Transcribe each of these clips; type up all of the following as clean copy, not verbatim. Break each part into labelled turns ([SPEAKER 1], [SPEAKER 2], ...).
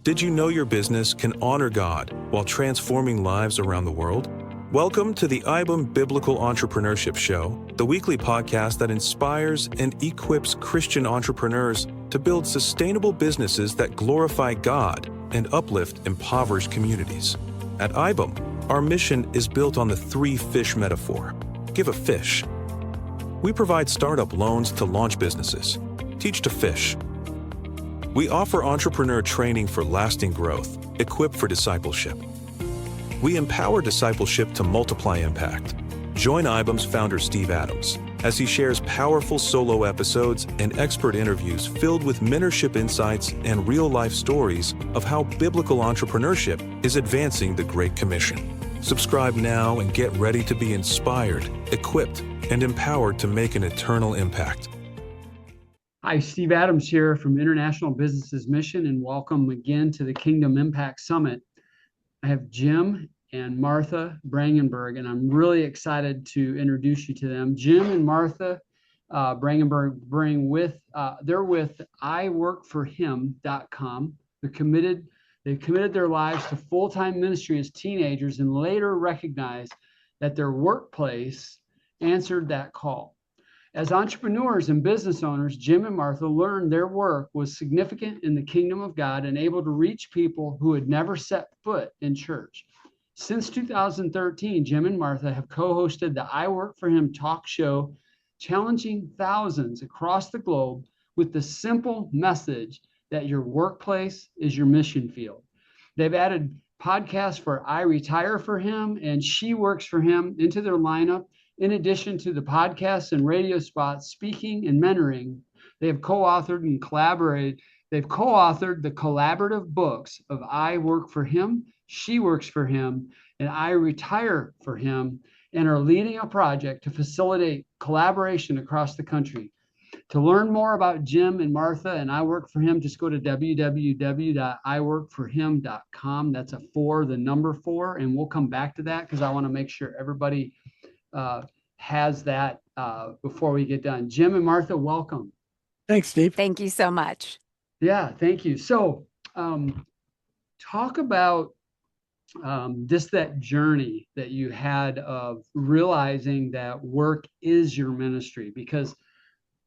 [SPEAKER 1] Did you know your business can honor God while transforming lives around the world? Welcome to the IBM Biblical Entrepreneurship Show, the weekly podcast that inspires and equips Christian entrepreneurs to build sustainable businesses that glorify God and uplift impoverished communities. At IBM, our mission is built on the three fish metaphor. Give a fish. We provide startup loans to launch businesses. Teach to fish. We offer entrepreneur training for lasting growth, equipped for discipleship. We empower discipleship to multiply impact. Join IBM's founder Steve Adams as he shares powerful solo episodes and expert interviews filled with mentorship insights and real-life stories of how biblical entrepreneurship is advancing the Great Commission. Subscribe now and get ready to be inspired, equipped, and empowered to make an eternal impact.
[SPEAKER 2] Hi, Steve Adams here from International Businesses Mission, and welcome again to the Kingdom Impact Summit. I have Jim and Martha Brangenberg, and I'm really excited to introduce you to them. Jim and Martha Brangenberg they're with iworkforhim.com. They've committed their lives to full-time ministry as teenagers and later recognized that their workplace answered that call. As entrepreneurs and business owners, Jim and Martha learned their work was significant in the kingdom of God and able to reach people who had never set foot in church. Since 2013, Jim and Martha have co-hosted the I Work For Him talk show, challenging thousands across the globe with the simple message that your workplace is your mission field. They've added podcasts for I Retire For Him and She Works For Him into their lineup. In addition to the podcasts and radio spots, speaking and mentoring, they have co-authored and collaborated. They've co-authored the collaborative books of I Work For Him, She Works For Him, and I Retire For Him, and are leading a project to facilitate collaboration across the country. To learn more about Jim and Martha and I Work For Him, just go to www.iworkforhim.com. That's a 4, the number 4, and we'll come back to that because I want to make sure everybody has that before we get done. Jim and Martha, welcome.
[SPEAKER 3] Thanks, Steve.
[SPEAKER 4] Thank you so much.
[SPEAKER 2] Yeah, thank you. So talk about just that journey that you had of realizing that work is your ministry, because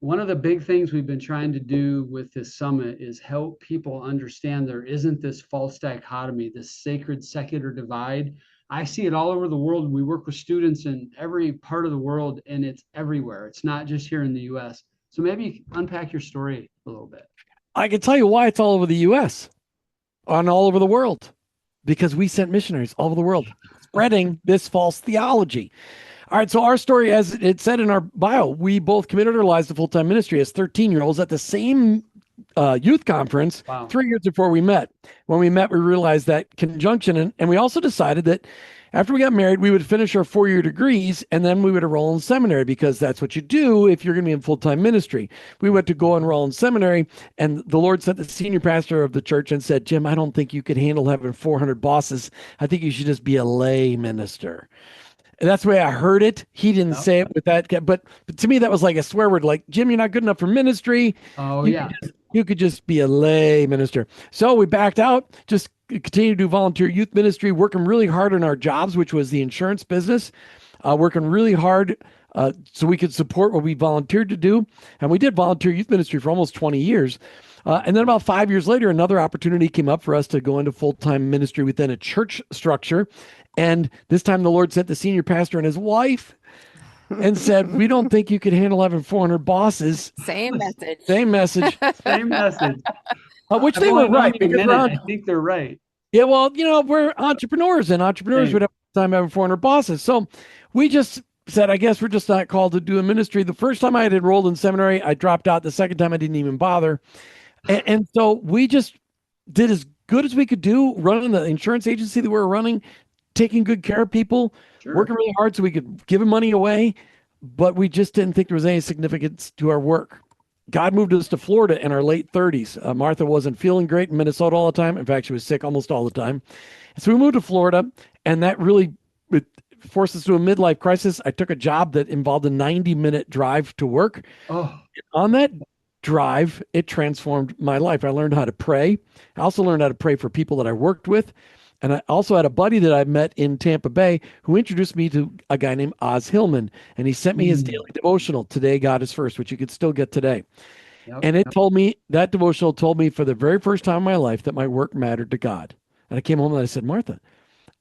[SPEAKER 2] one of the big things we've been trying to do with this summit is help people understand there isn't this false dichotomy, this sacred secular divide. I see it all over the world. We work with students in every part of the world, and it's everywhere. It's not just here in the U.S. So maybe unpack your story a little bit.
[SPEAKER 3] I can tell you why it's all over the U.S. and all over the world, because we sent missionaries all over the world spreading this false theology. All right, so our story, as it said in our bio, we both committed our lives to full-time ministry as 13-year-olds at the same youth conference 3 years before we met. When we met, we realized that conjunction, and we also decided that after we got married, we would finish our 4-year degrees, and then we would enroll in seminary, because that's what you do if you're going to be in full-time ministry. We went to go enroll in seminary, and the Lord sent the senior pastor of the church and said, Jim, I don't think you could handle having 400 bosses. I think you should just be a lay minister. And that's the way I heard it. He didn't say it with that, but to me, that was like a swear word, like, Jim, you're not good enough for ministry. You could just be a lay minister. So we backed out, just continue to do volunteer youth ministry, working really hard on our jobs, which was the insurance business, working really hard so we could support what we volunteered to do. And we did volunteer youth ministry for almost 20 years. And then about 5 years later, another opportunity came up for us to go into full-time ministry within a church structure. And this time the Lord sent the senior pastor and his wife and said, we don't think you could handle having 400 bosses.
[SPEAKER 4] Same message.
[SPEAKER 2] Same message.
[SPEAKER 3] Which they were right.
[SPEAKER 2] I think they're right.
[SPEAKER 3] Yeah, well, we're entrepreneurs, and entrepreneurs would have time having 400 bosses. So we just said, I guess we're just not called to do a ministry. The first time I had enrolled in seminary, I dropped out. The second time I didn't even bother. And so we just did as good as we could do, running the insurance agency that we were running, taking good care of people, working really hard so we could give them money away, but we just didn't think there was any significance to our work. God moved us to Florida in our late 30s. Martha wasn't feeling great in Minnesota all the time. In fact, she was sick almost all the time. So we moved to Florida, and that really forced us to a midlife crisis. I took a job that involved a 90-minute drive to work. On that drive, it transformed my life. I learned how to pray. I also learned how to pray for people that I worked with. And I also had a buddy that I met in Tampa Bay who introduced me to a guy named Oz Hillman. And he sent me his
[SPEAKER 2] Mm.
[SPEAKER 3] daily devotional, Today God is First, which you could still get today.
[SPEAKER 2] Yep.
[SPEAKER 3] And it told me, that devotional told me for the very first time in my life that my work mattered to God. And I came home and I said, Martha,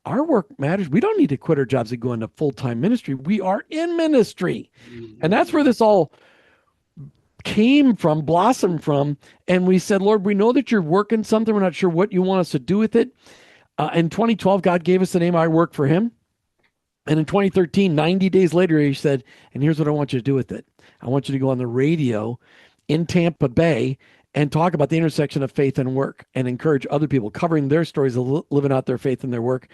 [SPEAKER 3] our work matters. We don't need to quit our jobs and go into full-time ministry. We are in ministry. And that's where this all came from, blossomed from. And we said, Lord, we know that you're working something. We're not sure what you want us to do with it. In 2012, God gave us the name I Work for Him. And in 2013, 90 days later, he said, and here's what I want you to do with it. I want you to go on the radio in Tampa Bay and talk about the intersection of faith and work and encourage other people covering their stories of living out their faith and their work.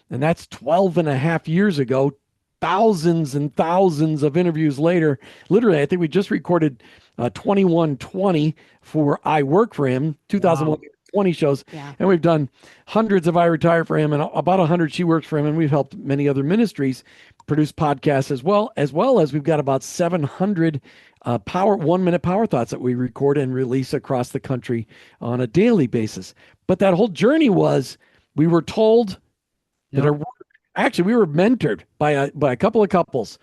[SPEAKER 3] And that's 12 and a half years ago, thousands and thousands of interviews later. Literally, I think we just recorded 2120 for I Work for Him, 2020 shows.
[SPEAKER 4] Yeah.
[SPEAKER 3] And we've done hundreds of I Retire for Him and about 100 She Works for Him. And we've helped many other ministries produce podcasts as we've got about 700 one-minute power thoughts that we record and release across the country on a daily basis. But that whole journey was, we were told that our work, actually, we were mentored by a couple of couples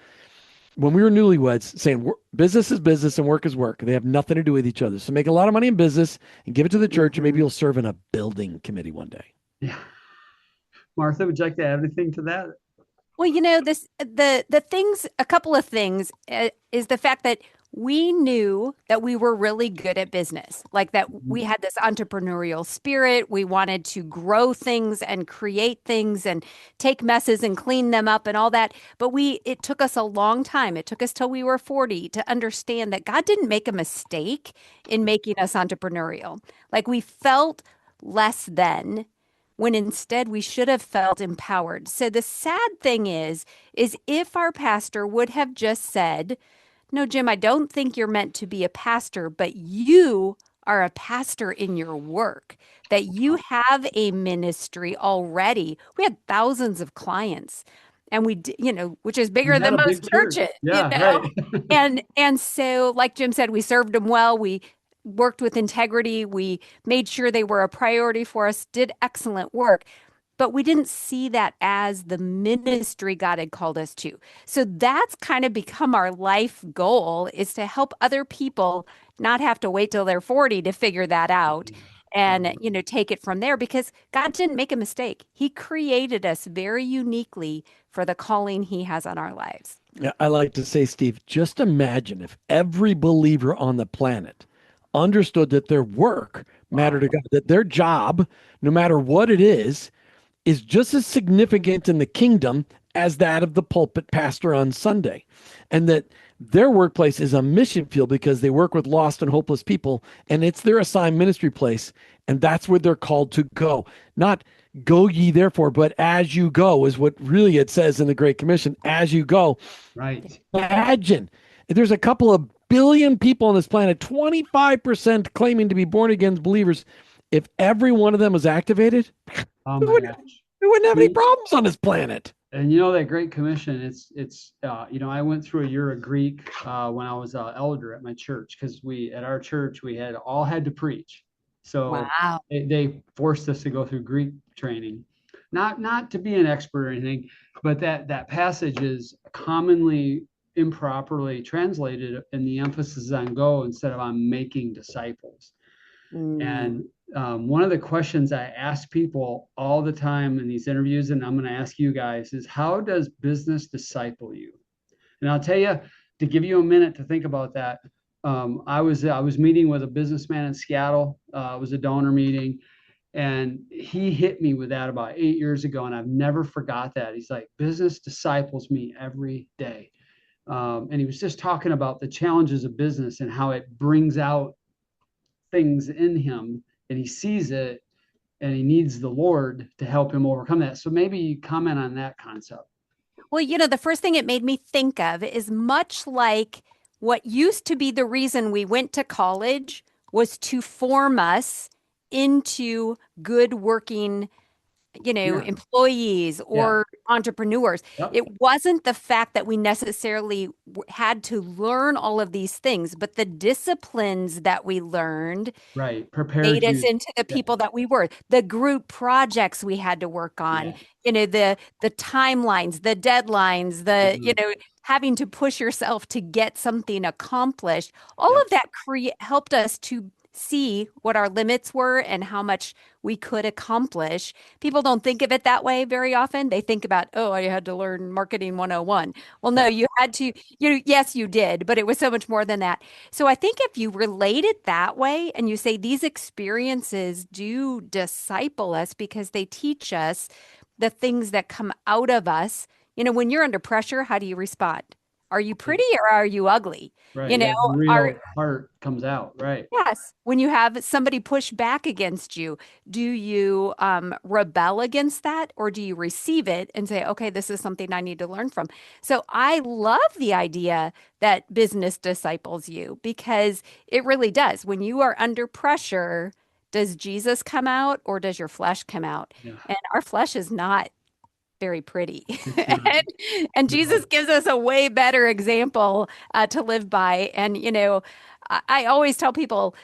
[SPEAKER 3] when we were newlyweds saying business is business and work is work. They have nothing to do with each other. So make a lot of money in business and give it to the church, and maybe you'll serve in a building committee one day.
[SPEAKER 2] Yeah. Martha, would you like to add anything to that?
[SPEAKER 4] Well, the things, a couple of things is the fact that we knew that we were really good at business, like that we had this entrepreneurial spirit. We wanted to grow things and create things and take messes and clean them up and all that. But it took us a long time. It took us till we were 40 to understand that God didn't make a mistake in making us entrepreneurial. Like, we felt less than, when instead we should have felt empowered. So the sad thing is if our pastor would have just said, no, Jim, I don't think you're meant to be a pastor, but you are a pastor in your work, that you have a ministry already. We had thousands of clients, and which is bigger than most churches.
[SPEAKER 2] Yeah,
[SPEAKER 4] right. And so, like Jim said, we served them well. We worked with integrity. We made sure they were a priority for us, did excellent work. But we didn't see that as the ministry God had called us to. So that's kind of become our life goal, is to help other people not have to wait till they're 40 to figure that out and, take it from there, because God didn't make a mistake. He created us very uniquely for the calling He has on our lives.
[SPEAKER 3] Yeah, I like to say, Steve, just imagine if every believer on the planet understood that their work mattered to God, that their job, no matter what it is just as significant in the kingdom as that of the pulpit pastor on Sunday. And that their workplace is a mission field because they work with lost and hopeless people, and it's their assigned ministry place. And that's where they're called to go. Not go ye therefore, but as you go is what really it says in the Great Commission, as you go.
[SPEAKER 2] Right.
[SPEAKER 3] Imagine if there's a couple of billion people on this planet, 25% claiming to be born again believers. If every one of them was activated,
[SPEAKER 2] Oh
[SPEAKER 3] we
[SPEAKER 2] my
[SPEAKER 3] wouldn't
[SPEAKER 2] gosh.
[SPEAKER 3] have any problems on this planet.
[SPEAKER 2] And that Great Commission, it's I went through a year of Greek when I was an elder at my church, because at our church we all had to preach. So
[SPEAKER 4] wow.
[SPEAKER 2] they forced us to go through Greek training, not to be an expert or anything, but that passage is commonly improperly translated, and the emphasis is on go instead of on making disciples. And one of the questions I ask people all the time in these interviews, and I'm going to ask you guys, is how does business disciple you? And I'll tell you, to give you a minute to think about that, I was meeting with a businessman in Seattle. It was a donor meeting, and he hit me with that about 8 years ago, and I've never forgot that. He's like, business disciples me every day. And he was just talking about the challenges of business and how it brings out things in him, and he sees it, and he needs the Lord to help him overcome that. So maybe you comment on that concept.
[SPEAKER 4] Well, the first thing it made me think of is, much like what used to be the reason we went to college was to form us into good working
[SPEAKER 2] Yeah.
[SPEAKER 4] employees or entrepreneurs.
[SPEAKER 2] Yep.
[SPEAKER 4] It wasn't the fact that we necessarily had to learn all of these things, but the disciplines that we learned
[SPEAKER 2] Right. Prepared
[SPEAKER 4] made us
[SPEAKER 2] you.
[SPEAKER 4] into the
[SPEAKER 2] Yeah.
[SPEAKER 4] people that we were. The group projects we had to work on,
[SPEAKER 2] Yeah.
[SPEAKER 4] the timelines, the deadlines,
[SPEAKER 2] Mhm.
[SPEAKER 4] having to push yourself to get something accomplished. All
[SPEAKER 2] Yep.
[SPEAKER 4] of that helped us to see what our limits were and how much we could accomplish. People don't think of it that way very often. They think about, oh, I had to learn marketing 101. Well, no,
[SPEAKER 2] Yeah.
[SPEAKER 4] you had to, yes, you did, but it was so much more than that. So I think if you relate it that way and you say these experiences do disciple us because they teach us the things that come out of us. When you're under pressure, how do you respond? Are you
[SPEAKER 2] Yeah.
[SPEAKER 4] pretty or are you ugly?
[SPEAKER 2] Right.
[SPEAKER 4] You know,
[SPEAKER 2] Yeah. The
[SPEAKER 4] are
[SPEAKER 2] real heart comes out. Right.
[SPEAKER 4] Yes. When you have somebody push back against you, do you rebel against that or do you receive it and say, okay, this is something I need to learn from? So I love the idea that business disciples you because it really does. When you are under pressure, does Jesus come out or does your flesh come out?
[SPEAKER 2] Yeah.
[SPEAKER 4] And our flesh is not very pretty.
[SPEAKER 2] It's not.
[SPEAKER 4] And Jesus
[SPEAKER 2] No.
[SPEAKER 4] gives us a way better example to live by. And, I always tell people,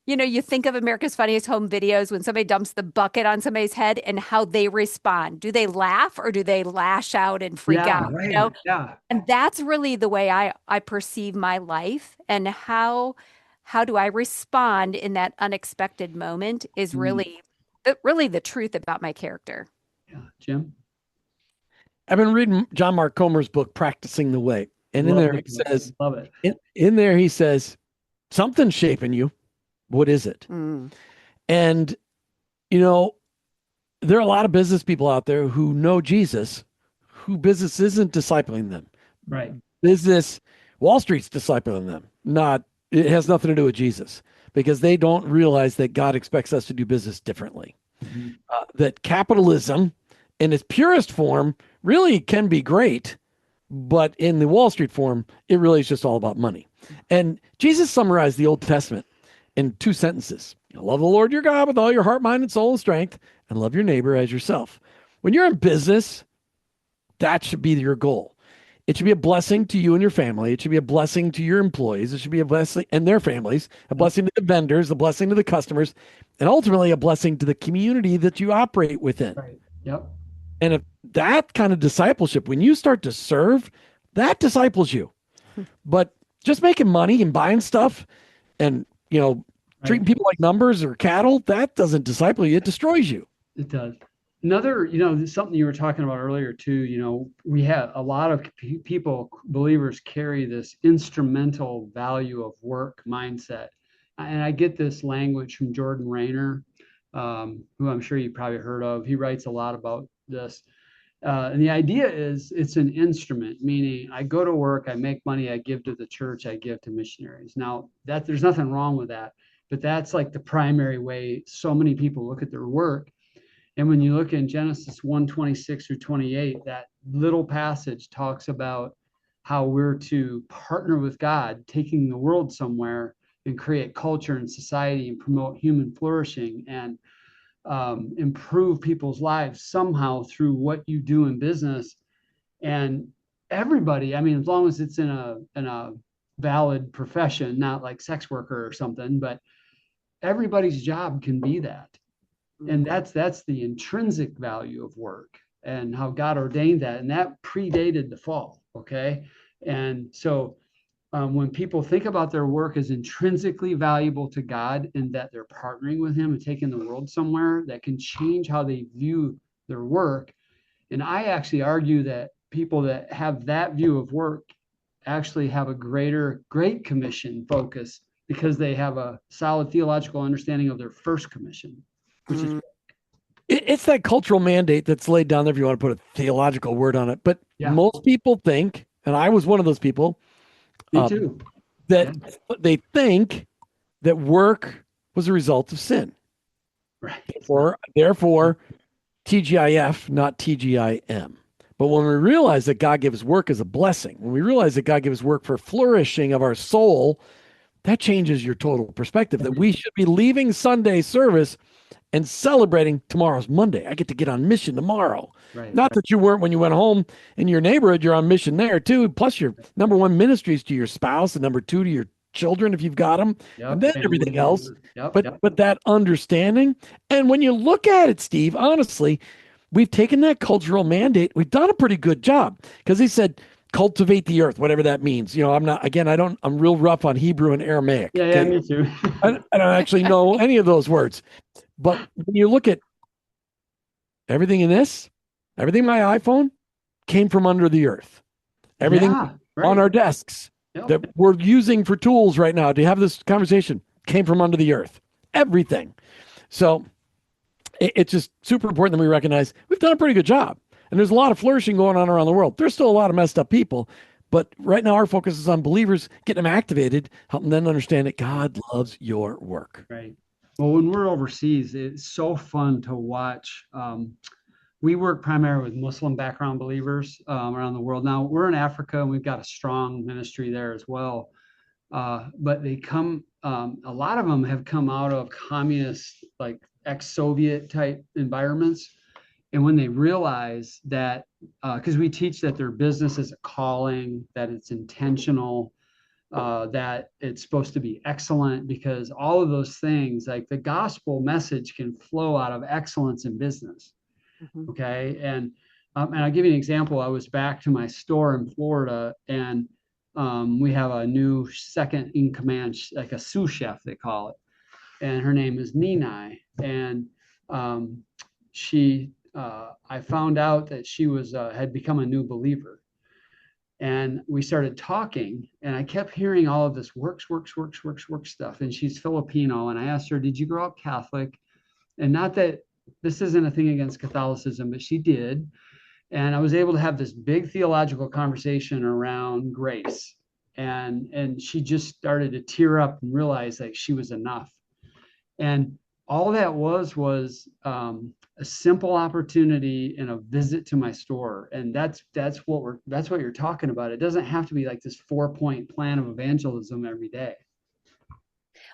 [SPEAKER 4] you think of America's Funniest Home Videos when somebody dumps the bucket on somebody's head and how they respond. Do they laugh or do they lash out and freak
[SPEAKER 2] Yeah.
[SPEAKER 4] out?
[SPEAKER 2] Right. Yeah.
[SPEAKER 4] And that's really the way I perceive my life and how do I respond in that unexpected moment is
[SPEAKER 2] Mm.
[SPEAKER 4] really the truth about my character.
[SPEAKER 2] Yeah. Jim.
[SPEAKER 3] I've been reading John Mark Comer's book, Practicing the Way. And in
[SPEAKER 2] Love
[SPEAKER 3] there
[SPEAKER 2] the
[SPEAKER 3] he
[SPEAKER 2] book.
[SPEAKER 3] says,
[SPEAKER 2] Love it.
[SPEAKER 3] in there he says, something's shaping you. What is it?
[SPEAKER 4] Mm.
[SPEAKER 3] And, there are a lot of business people out there who know Jesus, who business isn't discipling them.
[SPEAKER 2] Right.
[SPEAKER 3] Business, Wall Street's discipling them. It has nothing to do with Jesus because they don't realize that God expects us to do business differently.
[SPEAKER 2] Mhm.
[SPEAKER 3] That capitalism in its purest form really can be great, but in the Wall Street form, it really is just all about money. And Jesus summarized the Old Testament in 2 sentences. Love the Lord your God with all your heart, mind, and soul and strength, and love your neighbor as yourself. When you're in business, that should be your goal. It should be a blessing to you and your family. It should be a blessing to your employees. It should be a blessing and their families, a blessing to the vendors, a blessing to the customers, and ultimately a blessing to the community that you operate within.
[SPEAKER 2] Right. Yep.
[SPEAKER 3] And if that kind of discipleship, when you start to serve, that disciples you. But just making money and buying stuff and, treating people like numbers or cattle, that doesn't disciple you. It destroys you.
[SPEAKER 2] It does. Another, something you were talking about earlier too, we have a lot of people, believers carry this instrumental value of work mindset. And I get this language from Jordan Rayner, who I'm sure you probably heard of. He writes a lot about this. And the idea is it's an instrument, meaning I go to work, I make money, I give to the church, I give to missionaries. Now that there's nothing wrong with that, but that's like the primary way so many people look at their work. And when you look in Genesis 1:26 through 28, that little passage talks about how we're to partner with God, taking the world somewhere and create culture and society and promote human flourishing and improve people's lives somehow through what you do in business. And everybody, I mean, as long as it's in a valid profession, not like sex worker or something, but everybody's job can be that. And that's the intrinsic value of work and how God ordained that. And that predated the fall. Okay. And so when people think about their work as intrinsically valuable to God and that they're partnering with Him and taking the world somewhere, that can change how they view their work. And I actually argue that people that have that view of work actually have a Great Commission focus because they have a solid theological understanding of their first commission, which is
[SPEAKER 3] It's that cultural mandate that's laid down there if you want to put a theological word on it. But most people think, and I was one of those people,
[SPEAKER 2] me too,
[SPEAKER 3] that they think that work was a result of sin.
[SPEAKER 2] right?
[SPEAKER 3] Therefore, TGIF, not TGIM. But when we realize that God gives work as a blessing, when we realize that God gives work for flourishing of our soul, that changes your total perspective. That we should be leaving Sunday service and celebrating tomorrow's Monday. I get to get on mission tomorrow.
[SPEAKER 2] Right.
[SPEAKER 3] Not that you weren't when you went home in your neighborhood, you're on mission there too. Plus your number one ministry is to your spouse and number two to your children if you've got them,
[SPEAKER 2] Yep.
[SPEAKER 3] and then
[SPEAKER 2] Family.
[SPEAKER 3] everything else.
[SPEAKER 2] Yep.
[SPEAKER 3] But that understanding, and when you look at it, Steve, honestly, we've taken that cultural mandate. We've done a pretty good job because he said, cultivate the earth, whatever that means. I'm real rough on Hebrew and Aramaic.
[SPEAKER 2] Yeah,
[SPEAKER 3] Okay?
[SPEAKER 2] me too.
[SPEAKER 3] I don't actually know any of those words. But when you look at everything in this, everything in my iPhone came from under the earth. Everything on our desks that we're using for tools right now to have this conversation came from under the earth. Everything. So it's just super important that we recognize we've done a pretty good job. And there's a lot of flourishing going on around the world. There's still a lot of messed up people. But right now our focus is on believers, getting them activated, helping them understand that God loves your work.
[SPEAKER 2] Right. Well, when we're overseas, it's so fun to watch. We work primarily with Muslim background believers around the world. Now, we're in Africa, and we've got a strong ministry there as well. But they come, a lot of them have come out of communist, like ex-Soviet type environments. And when they realize that, because we teach that their business is a calling, that it's intentional, that it's supposed to be excellent, because all of those things, like the gospel message can flow out of excellence in business.
[SPEAKER 4] Mm-hmm.
[SPEAKER 2] Okay. And I'll give you an example. I was back to my store in Florida, and we have a new second in command, like a sous chef, they call it. And her name is Ninai. And I found out that she had become a new believer. And we started talking, and I kept hearing all of this works stuff. And she's Filipino. And I asked her, did you grow up Catholic? And not that this isn't a thing against Catholicism, but she did. And I was able to have this big theological conversation around grace. And she just started to tear up and realize like she was enough. And all that was a simple opportunity and a visit to my store. And that's what you're talking about. It doesn't have to be like this 4-point plan of evangelism every day.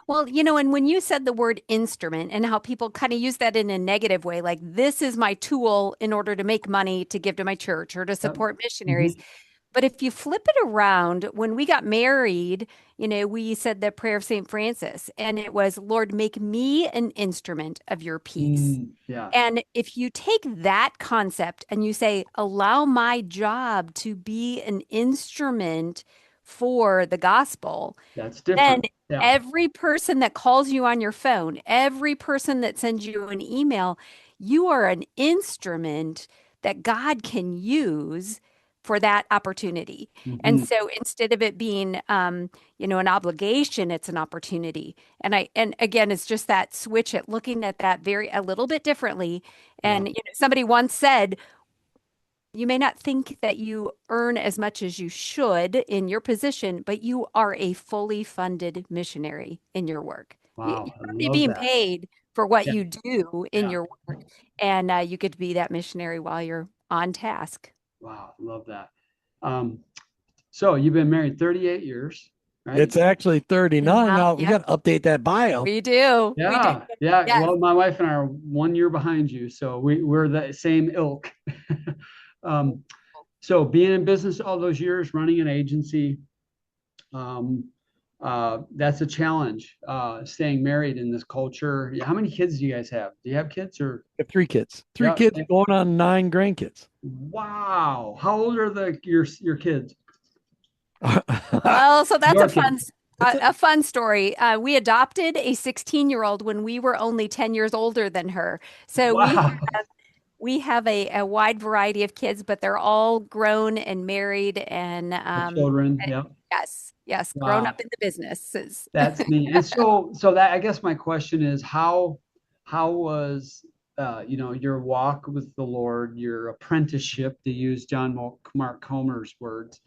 [SPEAKER 4] Well, and when you said the word instrument and how people kind of use that in a negative way, like this is my tool in order to make money to give to my church or to support missionaries.
[SPEAKER 2] Mm-hmm.
[SPEAKER 4] But if you flip it around, when we got married, we said the prayer of St. Francis, and it was, Lord, make me an instrument of your peace.
[SPEAKER 2] Yeah.
[SPEAKER 4] And if you take that concept and you say, allow my job to be an instrument for the gospel,
[SPEAKER 2] that's different.
[SPEAKER 4] Then every person that calls you on your phone, every person that sends you an email, you are an instrument that God can use for that opportunity.
[SPEAKER 2] Mm-hmm.
[SPEAKER 4] And so instead of it being, an obligation, it's an opportunity. And again, it's just that switch at looking at that a little bit differently. And somebody once said, you may not think that you earn as much as you should in your position, but you are a fully funded missionary in your work.
[SPEAKER 2] Wow.
[SPEAKER 4] You're being paid for what you do in your work. And you get to be that missionary while you're on task.
[SPEAKER 2] Wow, love that. So you've been married 38 years, right?
[SPEAKER 3] It's actually 39 now. We got to update that bio.
[SPEAKER 4] We do.
[SPEAKER 2] Yeah.
[SPEAKER 4] We do.
[SPEAKER 2] Yeah.
[SPEAKER 4] Yes.
[SPEAKER 2] Well, my wife and I are 1 year behind you, so we're the same ilk. So being in business all those years, running an agency, that's a challenge. Staying married in this culture. How many kids do you guys have? Do you have kids or?
[SPEAKER 3] I have 3 kids. 3 kids going on 9 grandkids.
[SPEAKER 2] Wow. How old are your kids?
[SPEAKER 4] Well, so that's a fun story. We adopted a 16-year-old when we were only 10 years older than her. So we have a wide variety of kids, but they're all grown and married and
[SPEAKER 2] children.
[SPEAKER 4] Yes, grown up in the businesses.
[SPEAKER 2] That's neat. And so that, I guess my question is, how was your walk with the Lord, your apprenticeship, to use John Mark Comer's words,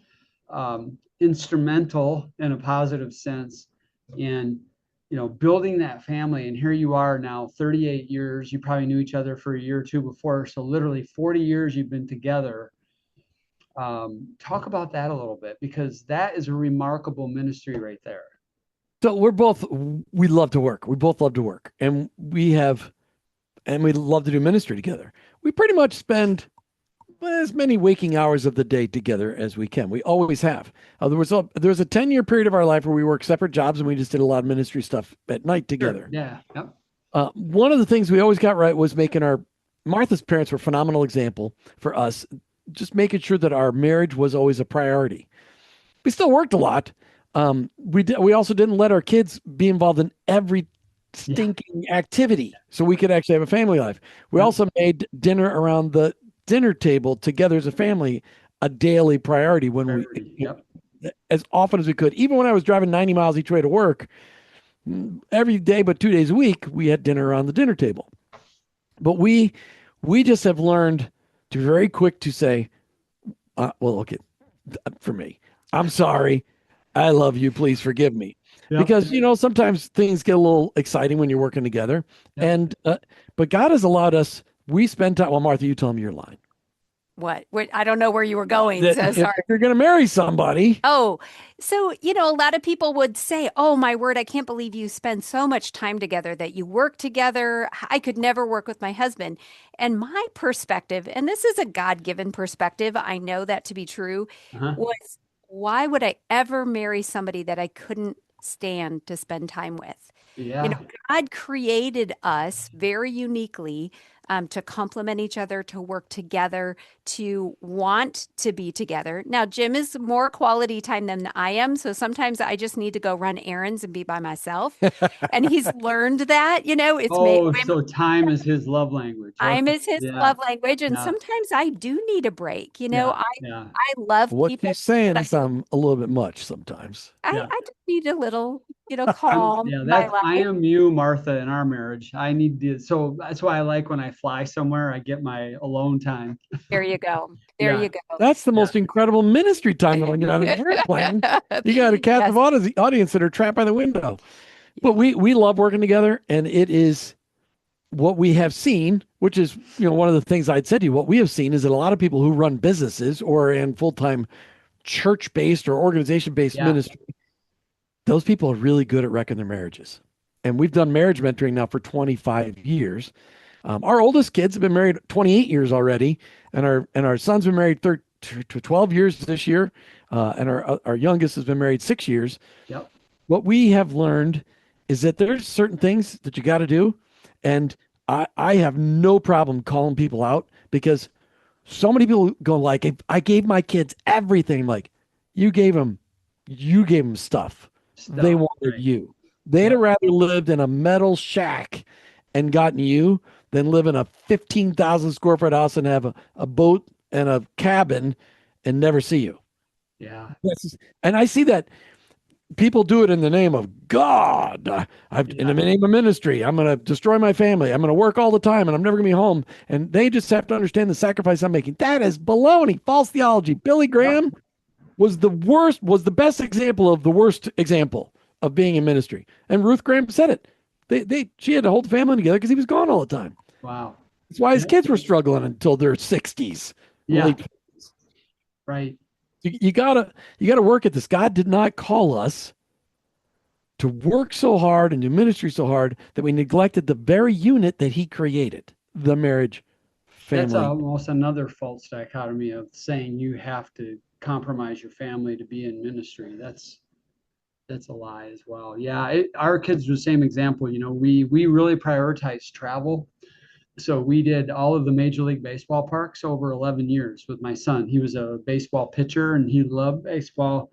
[SPEAKER 2] instrumental in a positive sense in building that family? And here you are now, 38 years. You probably knew each other for a year or two before, so literally 40 years you've been together. Talk about that a little bit, because that is a remarkable ministry right there.
[SPEAKER 3] So we love to work. We both love to work, and we have and we love to do ministry together. We pretty much spend as many waking hours of the day together as we can. We always have. There was a 10-year period of our life where we worked separate jobs and we just did a lot of ministry stuff at night together.
[SPEAKER 2] Sure. Yeah. Yep.
[SPEAKER 3] One of the things we always got right was making Martha's parents were a phenomenal example for us, just making sure that our marriage was always a priority. We still worked a lot. We also didn't let our kids be involved in every stinking activity so we could actually have a family life. We also made dinner around the dinner table together as a family a daily priority as often as we could. Even when I was driving 90 miles each way to work, every day but 2 days a week, we had dinner around the dinner table. But we just have learned to be very quick to say, okay, for me, I'm sorry. I love you. Please forgive me. Yep. Because, sometimes things get a little exciting when you're working together. Yep. But God has allowed us, we spend time. Well, Martha, you tell me your line.
[SPEAKER 4] What? I don't know where you were going. So sorry.
[SPEAKER 3] If you're going to marry somebody.
[SPEAKER 4] Oh, so, a lot of people would say, oh, my word, I can't believe you spend so much time together, that you work together. I could never work with my husband. And my perspective, and this is a God-given perspective, I know that to be true, was why would I ever marry somebody that I couldn't stand to spend time with?
[SPEAKER 2] Yeah.
[SPEAKER 4] God created us very uniquely to complement each other, to work together, to want to be together. Now, Jim is more quality time than I am. So sometimes I just need to go run errands and be by myself. And he's learned that,
[SPEAKER 2] so time is his love language.
[SPEAKER 4] Time is his love language. And sometimes I do need a break. I love
[SPEAKER 3] what
[SPEAKER 4] people.
[SPEAKER 3] What you're saying is a little bit much sometimes.
[SPEAKER 4] I just need a little, calm.
[SPEAKER 2] I am you, Martha, in our marriage. I need to, so that's why I like when I fly somewhere, I get my alone time.
[SPEAKER 4] There you go. There you go.
[SPEAKER 3] That's the most incredible ministry time when you're on an airplane. You got a captive audience that are trapped by the window. But we love working together, and it is what we have seen, which is, one of the things I'd said to you, what we have seen is that a lot of people who run businesses or in full-time church-based or organization-based ministry, those people are really good at wrecking their marriages. And we've done marriage mentoring now for 25 years. Our oldest kids have been married 28 years already, and our son's been married 12 years this year, and our youngest has been married 6 years.
[SPEAKER 2] Yep.
[SPEAKER 3] What we have learned is that there's certain things that you got to do, and I have no problem calling people out, because so many people go like, I gave my kids everything. I'm like, you gave them stuff. They wanted you. They'd have rather lived in a metal shack and gotten you than live in a 15,000 square foot house and have a boat and a cabin and never see you.
[SPEAKER 2] Yeah.
[SPEAKER 3] And I see that people do it in the name of God. In the name of ministry, I'm going to destroy my family. I'm going to work all the time and I'm never going to be home. And they just have to understand the sacrifice I'm making. That is baloney, false theology. Billy Graham was the best example of the worst example of being in ministry. And Ruth Graham said it. She had to hold the family together because he was gone all the time.
[SPEAKER 2] Wow.
[SPEAKER 3] That's why his kids were struggling until their 60s.
[SPEAKER 2] Yeah. Right.
[SPEAKER 3] You gotta work at this. God did not call us to work so hard and do ministry so hard that we neglected the very unit that he created, the marriage family.
[SPEAKER 2] That's almost another false dichotomy of saying you have to compromise your family to be in ministry. That's a lie as well. Yeah, our kids were the same example. We really prioritized travel. So we did all of the Major League Baseball parks over 11 years with my son. He was a baseball pitcher and he loved baseball.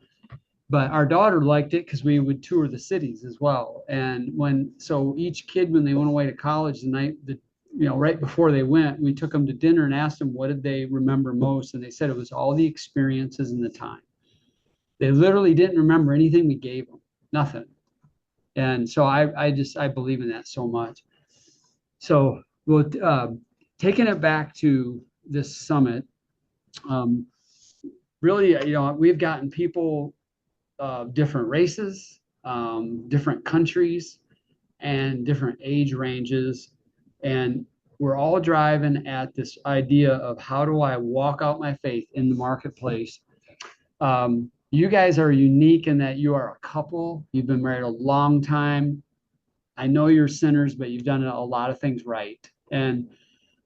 [SPEAKER 2] But our daughter liked it because we would tour the cities as well. And so each kid, when they went away to college the night that, right before they went, we took them to dinner and asked them what did they remember most. And they said it was all the experiences and the time. They literally didn't remember anything we gave them, nothing. And so I believe in that so much. So taking it back to this summit, really, we've gotten people of different races, different countries, and different age ranges. And we're all driving at this idea of how do I walk out my faith in the marketplace? You guys are unique in that you are a couple. You've been married a long time. I know you're sinners, but you've done a lot of things right. And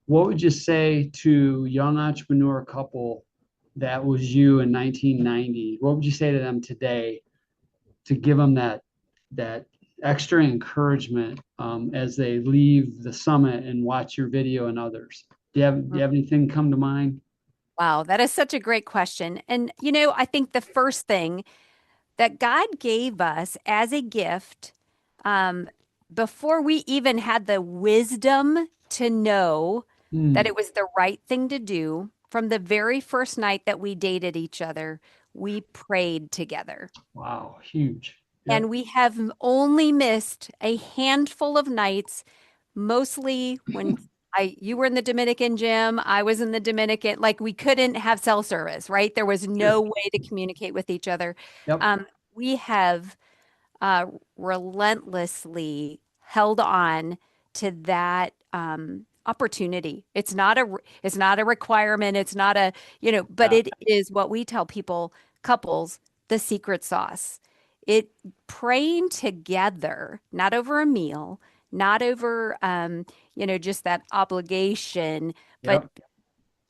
[SPEAKER 2] what would you say to young entrepreneur couple that was you in 1990? What would you say to them today to give them that extra encouragement as they leave the summit and watch your video and others? Do you have anything come to mind?
[SPEAKER 4] Wow, that is such a great question. And, I think the first thing that God gave us as a gift, um, before we even had the wisdom to know that
[SPEAKER 2] Hmm.
[SPEAKER 4] it was the right thing to do, from the very first night that we dated each other, we prayed together.
[SPEAKER 2] Wow, huge. Yep.
[SPEAKER 4] And we have only missed a handful of nights, mostly when you were in the Dominican, Jim, I was in the Dominican. Like, we couldn't have cell service, right? There was
[SPEAKER 2] Sure.
[SPEAKER 4] no way to communicate with each other.
[SPEAKER 2] Yep.
[SPEAKER 4] We have relentlessly held on to that opportunity. It's not a requirement. It's not a, but
[SPEAKER 2] Yeah.
[SPEAKER 4] it is what we tell people, couples, the secret sauce. It Praying together, not over a meal, not over just that obligation, but
[SPEAKER 2] Yep.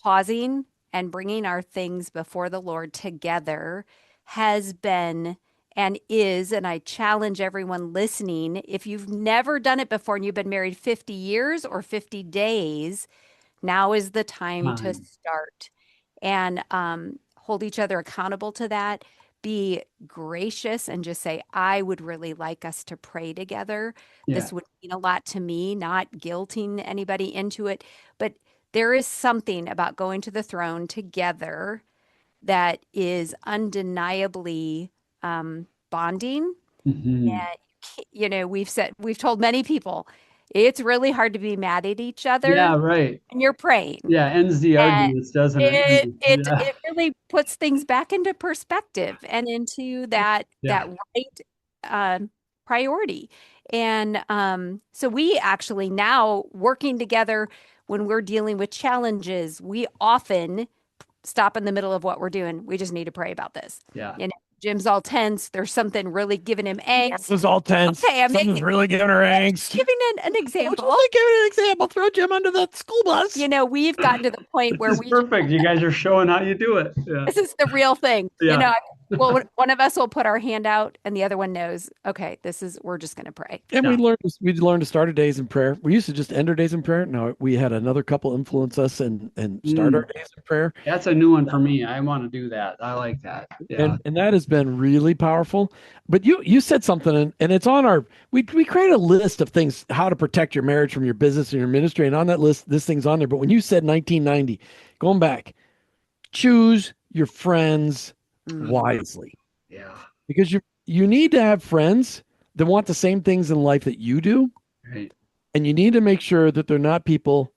[SPEAKER 4] pausing and bringing our things before the Lord together has been and is, and I challenge everyone listening, if you've never done it before and you've been married 50 years or 50 days, now is the time to
[SPEAKER 2] Time.
[SPEAKER 4] start and hold each other accountable to that. Be gracious and just say, I would really like us to pray together.
[SPEAKER 2] Yeah.
[SPEAKER 4] This would mean a lot to me, not guilting anybody into it. But there is something about going to the throne together that is undeniably bonding.
[SPEAKER 2] Hmm.
[SPEAKER 4] And we've told many people it's really hard to be mad at each other
[SPEAKER 2] Yeah, right.
[SPEAKER 4] and you're praying.
[SPEAKER 2] Yeah, ends the
[SPEAKER 4] And
[SPEAKER 2] arguments, doesn't it?
[SPEAKER 4] it it
[SPEAKER 2] Yeah.
[SPEAKER 4] it really puts things back into perspective and into that
[SPEAKER 2] Yeah.
[SPEAKER 4] right priority. And so we actually now working together when we're dealing with challenges, we often stop in the middle of what we're doing. We just need to pray about this.
[SPEAKER 2] Yeah.
[SPEAKER 4] Jim's all tense. There's something really giving him
[SPEAKER 3] This
[SPEAKER 4] angst.
[SPEAKER 3] is all tense.
[SPEAKER 4] Okay, I'm
[SPEAKER 3] Someone's really giving her angst.
[SPEAKER 4] giving an
[SPEAKER 3] Don't
[SPEAKER 4] example.
[SPEAKER 3] you think, give me an example. Throw Jim under the school bus.
[SPEAKER 4] We've gotten to the point
[SPEAKER 2] This
[SPEAKER 4] where
[SPEAKER 2] is perfect. You guys are showing how you do it. Yeah.
[SPEAKER 4] this is the real thing.
[SPEAKER 2] Yeah.
[SPEAKER 4] Well, one of us will put our hand out and the other one knows, okay, we're just going to pray.
[SPEAKER 3] And
[SPEAKER 2] Yeah.
[SPEAKER 3] we learned to start our days in prayer. We used to just end our days in prayer. Now we had another couple influence us and start our days in prayer.
[SPEAKER 2] That's a new one for me. I want to do that. I like that. Yeah.
[SPEAKER 3] And that has been really powerful. But you said something, and it's on our we created a list of things how to protect your marriage from your business and your ministry. And on that list, this thing's on there. But when you said 1990, going back, choose your friends wisely.
[SPEAKER 2] Yeah.
[SPEAKER 3] Because you need to have friends that want the same things in life that you do.
[SPEAKER 2] Right.
[SPEAKER 3] And you need to make sure that they're not people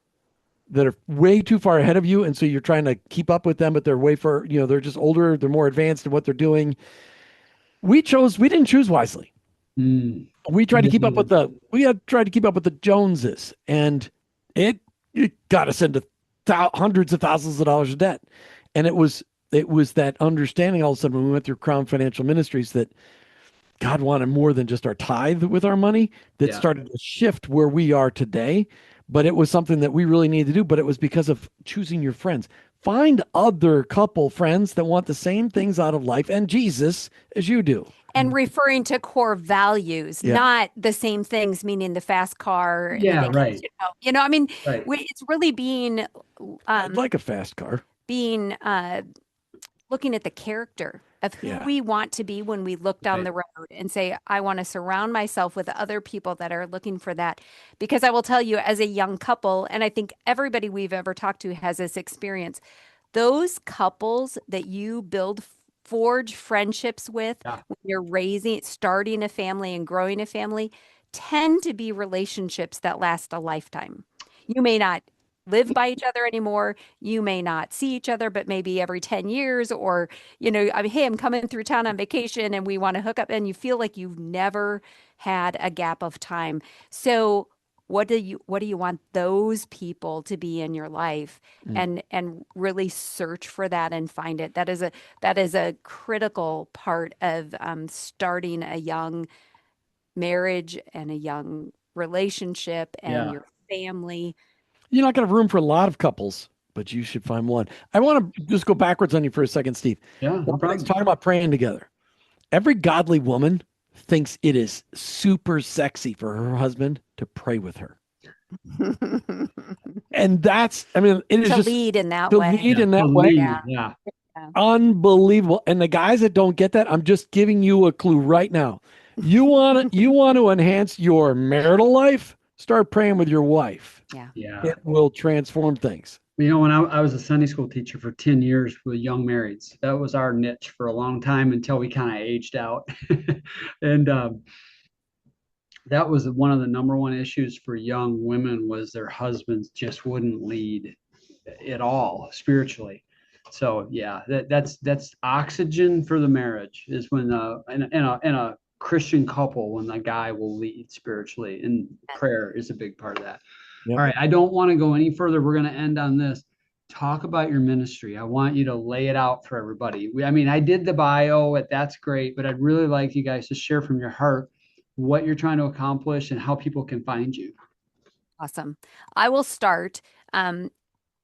[SPEAKER 3] that are way too far ahead of you. And so you're trying to keep up with them, but they're way far, they're just older, they're more advanced in what they're doing. We didn't choose wisely.
[SPEAKER 2] Mm.
[SPEAKER 3] We tried to keep up with the Joneses, and it got us into hundreds of thousands of dollars of debt. And it was that understanding all of a sudden when we went through Crown Financial Ministries that God wanted more than just our tithe with our money that
[SPEAKER 2] Yeah.
[SPEAKER 3] started to shift where we are today. But it was something that we really needed to do. But it was because of choosing your friends. Find other couple friends that want the same things out of life and Jesus as you do.
[SPEAKER 4] And referring to core values,
[SPEAKER 3] Yeah.
[SPEAKER 4] not the same things, meaning the fast car and the
[SPEAKER 2] Yeah,
[SPEAKER 4] vacation
[SPEAKER 2] right.
[SPEAKER 4] home. I mean,
[SPEAKER 2] Right.
[SPEAKER 4] it's really being
[SPEAKER 3] I'd like a fast car.
[SPEAKER 4] looking at the character of who
[SPEAKER 3] Yeah.
[SPEAKER 4] we want to be when we look down
[SPEAKER 2] Right.
[SPEAKER 4] the road and say, I want to surround myself with other people that are looking for that. Because I will tell you, as a young couple, and I think everybody we've ever talked to has this experience, those couples that you forge friendships with
[SPEAKER 2] Yeah.
[SPEAKER 4] when you're starting a family and growing a family tend to be relationships that last a lifetime. You may not live by each other anymore. You may not see each other, but maybe every 10 years, or, I mean, hey, I'm coming through town on vacation and we want to hook up, and you feel like you've never had a gap of time. So what do you want those people to be in your life, and really search for that and find it. That is a critical part of starting a young marriage and a young relationship and
[SPEAKER 2] Yeah.
[SPEAKER 4] your family.
[SPEAKER 3] You're not going to have room for a lot of couples, but you should find one. I want to just go backwards on you for a second, Steve.
[SPEAKER 2] Yeah, no problem.
[SPEAKER 3] Talking about praying together. Every godly woman thinks it is super sexy for her husband to pray with her. And that's, I mean, it is
[SPEAKER 4] To
[SPEAKER 3] just
[SPEAKER 4] lead in that
[SPEAKER 3] to
[SPEAKER 4] way.
[SPEAKER 3] lead in that
[SPEAKER 2] To
[SPEAKER 3] way.
[SPEAKER 2] lead,
[SPEAKER 4] Yeah.
[SPEAKER 2] yeah.
[SPEAKER 3] Unbelievable. And the guys that don't get that, I'm just giving you a clue right now. You want to enhance your marital life? Start praying with your wife.
[SPEAKER 2] Yeah.
[SPEAKER 3] It will transform things.
[SPEAKER 2] You know, when I was a Sunday school teacher for 10 years with young marrieds, that was our niche for a long time until we kind of aged out. And that was one of the number one issues for young women was their husbands just wouldn't lead at all spiritually. So yeah, that's oxygen for the marriage is when in a Christian couple when the guy will lead spiritually, and prayer is a big part of that.
[SPEAKER 3] Yep.
[SPEAKER 2] All right, I don't want to go any further. We're going to end on this. Talk about your ministry. I want you to lay it out for everybody. I mean, I did the bio, that's great, but I'd really like you guys to share from your heart what you're trying to accomplish and how people can find you.
[SPEAKER 4] Awesome. I will start. I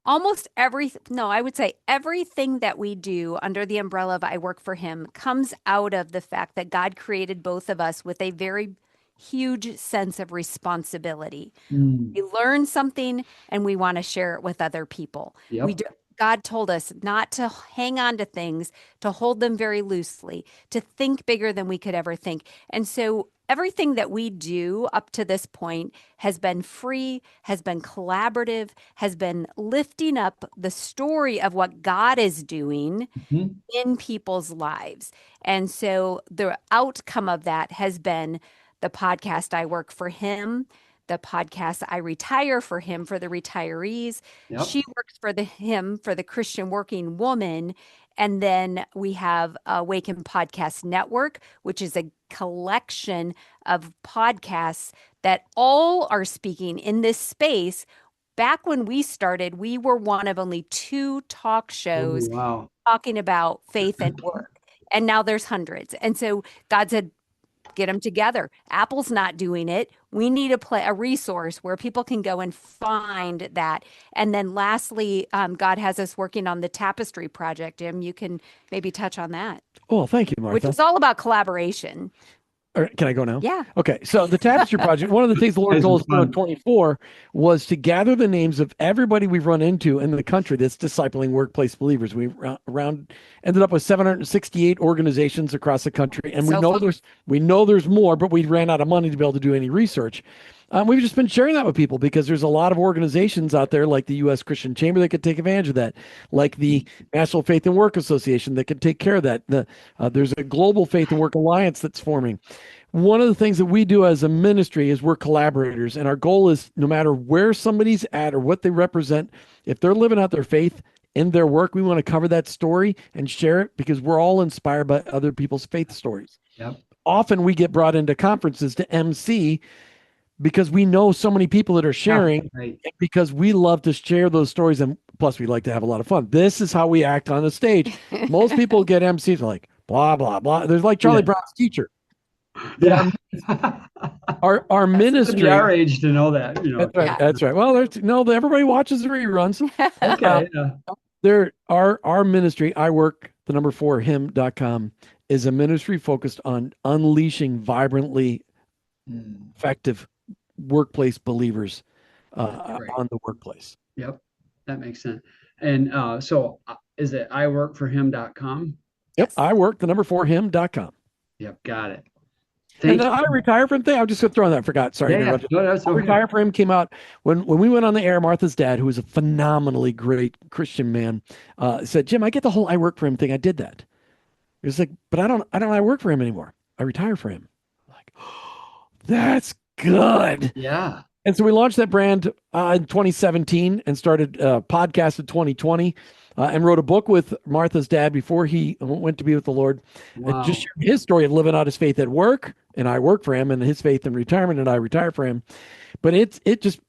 [SPEAKER 4] would say everything that we do under the umbrella of I Work for Him comes out of the fact that God created both of us with a very huge sense of responsibility. We learn something and we want to share it with other people.
[SPEAKER 2] Yep.
[SPEAKER 4] God told us not to hang on to things, to hold them very loosely, to think bigger than we could ever think. And so everything that we do up to this point has been free, has been collaborative, has been lifting up the story of what God is doing in people's lives. And so the outcome of that has been the podcast I Work for Him, the podcast I Retire for Him for the retirees.
[SPEAKER 2] Yep.
[SPEAKER 4] She works for him for the Christian working woman. And then we have Awaken Podcast Network, which is a collection of podcasts that all are speaking in this space. Back when we started, we were one of only 2 talk shows talking about faith and work. And now there's hundreds. And so God said, get them together. Apple's not doing it. We need a resource where people can go and find that. And then lastly, God has us working on the Tapestry Project. Jim, you can maybe touch on that.
[SPEAKER 3] Oh, thank you, Martha.
[SPEAKER 4] Which is all about collaboration.
[SPEAKER 3] Can I go now?
[SPEAKER 4] Yeah.
[SPEAKER 3] Okay. So the Tapestry Project, one of the things the Lord told us in 24 was to gather the names of everybody we've run into in the country that's discipling workplace believers. We ended up with 768 organizations across the country, and we know there's more, but we ran out of money to be able to do any research. We've just been sharing that with people because there's a lot of organizations out there like the U.S. Christian Chamber that could take advantage of that, like the National Faith and Work Association that could take care of that. There's a Global Faith and Work Alliance that's forming. One of the things that we do as a ministry is we're collaborators, and our goal is no matter where somebody's at or what they represent, if they're living out their faith in their work, we want to cover that story and share it because we're all inspired by other people's faith stories.
[SPEAKER 2] Yep.
[SPEAKER 3] Often we get brought into conferences to MC because we know so many people that are sharing, because we love to share those stories, and plus we like to have a lot of fun. This is how we act on the stage. Most people get MCs like blah blah blah. There's like Charlie Brown's teacher.
[SPEAKER 2] Yeah.
[SPEAKER 3] Our ministry.
[SPEAKER 2] Our age to know that. You know.
[SPEAKER 3] That's right. That's right. Well, everybody watches the reruns.
[SPEAKER 2] Okay.
[SPEAKER 3] Our ministry, I Work, the number 4 him.com, is a ministry focused on unleashing vibrantly effective workplace believers on the workplace.
[SPEAKER 2] Yep, that makes sense. And so is it iworkforhim.com?
[SPEAKER 3] Yep, I Work, the number 4 him.com.
[SPEAKER 2] Yep, got it.
[SPEAKER 3] And I Retire for Him thing, I'm just going to throw on that. I forgot. Sorry.
[SPEAKER 2] No, that's okay.
[SPEAKER 3] Retire for Him came out when we went on the air. Martha's dad, who was a phenomenally great Christian man, said, Jim, I get the whole I Work for Him thing. I did that. It was like, but I don't I work for him anymore. I retire for him. I'm like, oh, that's good.
[SPEAKER 2] Yeah.
[SPEAKER 3] And so we launched that brand in 2017 and started a podcast in 2020 and wrote a book with Martha's dad before he went to be with the Lord.
[SPEAKER 2] Wow.
[SPEAKER 3] Just shared his story of living out his faith at work, and I work for him, and his faith in retirement, and I retire for him. But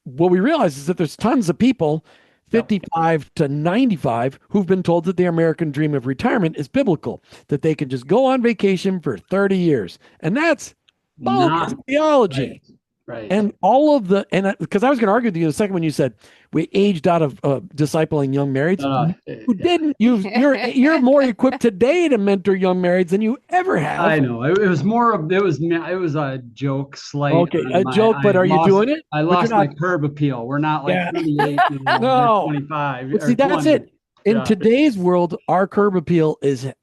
[SPEAKER 3] what we realize is that there's tons of people 55 to 95 who've been told that the American dream of retirement is biblical, that they can just go on vacation for 30 years. And that's bogus theology.
[SPEAKER 2] Right.
[SPEAKER 3] And all of the, because I was going to argue with you in a second when you said we aged out of discipling young marrieds. You didn't. You're more equipped today to mentor young marrieds than you ever have.
[SPEAKER 2] I know. It was a joke, slight.
[SPEAKER 3] Okay, a joke, but are you doing it?
[SPEAKER 2] I lost my curb appeal. We're not like 38,
[SPEAKER 3] no.
[SPEAKER 2] 25.
[SPEAKER 3] But see, that's
[SPEAKER 2] 20.
[SPEAKER 3] it. In today's world, our curb appeal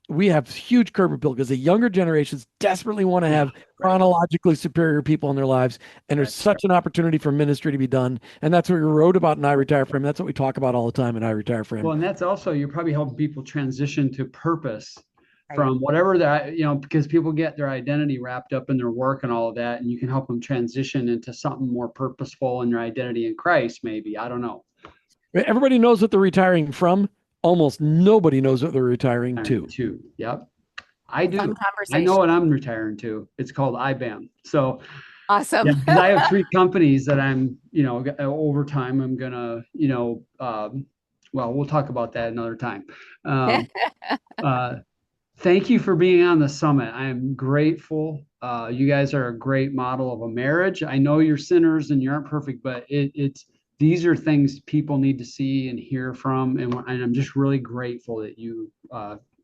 [SPEAKER 3] we have huge curb appeal because the younger generations desperately want to have chronologically superior people in their lives. And there's such an opportunity for ministry to be done. And that's what we wrote about in I Retire For Him. That's what we talk about all the time in I Retire For Him.
[SPEAKER 2] Well, and that's also, you're probably helping people transition to purpose from whatever that, because people get their identity wrapped up in their work and all of that. And you can help them transition into something more purposeful in their identity in Christ, maybe. I don't know.
[SPEAKER 3] Everybody knows what they're retiring from. Almost nobody knows what they're retiring to.
[SPEAKER 2] Yep. I do. I know what I'm retiring to. It's called IBAM. So
[SPEAKER 4] awesome.
[SPEAKER 2] Yeah, I have 3 companies that I'm, over time, I'm going to, well, we'll talk about that another time. Thank you for being on the summit. I am grateful. You guys are a great model of a marriage. I know you're sinners and you aren't perfect, but these are things people need to see and hear from. And I'm just really grateful that you,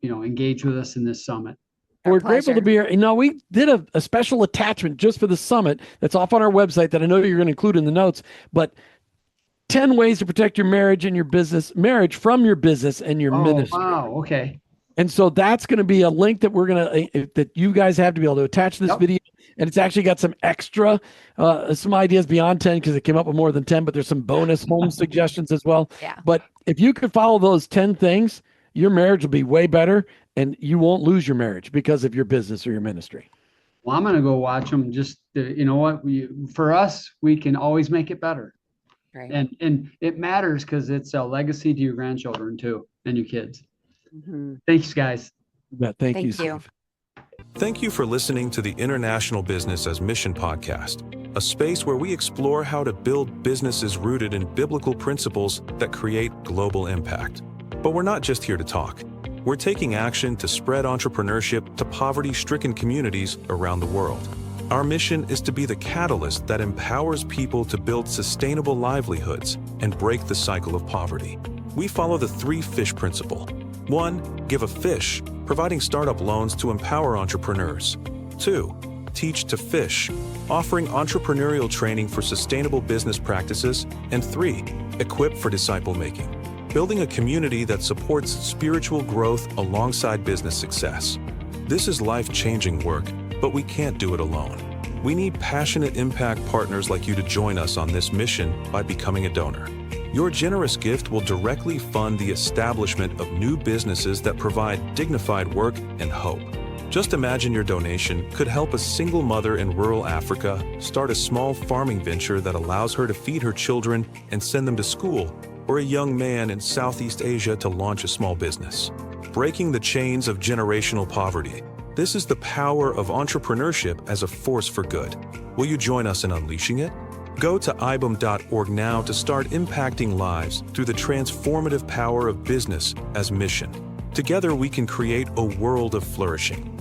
[SPEAKER 2] engage with us in this summit.
[SPEAKER 3] We're grateful to be here. We did a special attachment just for the summit that's off on our website that I know you're going to include in the notes, but 10 ways to protect your marriage and your business, marriage from your business and your ministry.
[SPEAKER 2] Wow. Okay.
[SPEAKER 3] And so that's going to be a link that that you guys have to be able to attach this video. And it's actually got some extra, some ideas beyond 10 because it came up with more than 10, but there's some bonus home suggestions as well.
[SPEAKER 4] Yeah.
[SPEAKER 3] But if you could follow those 10 things, your marriage will be way better and you won't lose your marriage because of your business or your ministry.
[SPEAKER 2] Well, I'm going to go watch them. Just, for us, we can always make it better.
[SPEAKER 4] Right.
[SPEAKER 2] And it matters because it's a legacy to your grandchildren too and your kids.
[SPEAKER 4] Mm-hmm.
[SPEAKER 2] Thanks, guys.
[SPEAKER 3] Yeah, thank you, Steve.
[SPEAKER 1] Thank you for listening to the International Business as Mission podcast, a space where we explore how to build businesses rooted in biblical principles that create global impact. But we're not just here to talk. We're taking action to spread entrepreneurship to poverty-stricken communities around the world. Our mission is to be the catalyst that empowers people to build sustainable livelihoods and break the cycle of poverty. We follow the 3 fish principle. 1, give a fish, providing startup loans to empower entrepreneurs. 2, teach to fish, offering entrepreneurial training for sustainable business practices. And 3, equip for disciple making, building a community that supports spiritual growth alongside business success. This is life-changing work, but we can't do it alone. We need passionate impact partners like you to join us on this mission by becoming a donor. Your generous gift will directly fund the establishment of new businesses that provide dignified work and hope. Just imagine your donation could help a single mother in rural Africa start a small farming venture that allows her to feed her children and send them to school, or a young man in Southeast Asia to launch a small business. Breaking the chains of generational poverty. This is the power of entrepreneurship as a force for good. Will you join us in unleashing it? Go to ibam.org now to start impacting lives through the transformative power of business as mission. Together we can create a world of flourishing.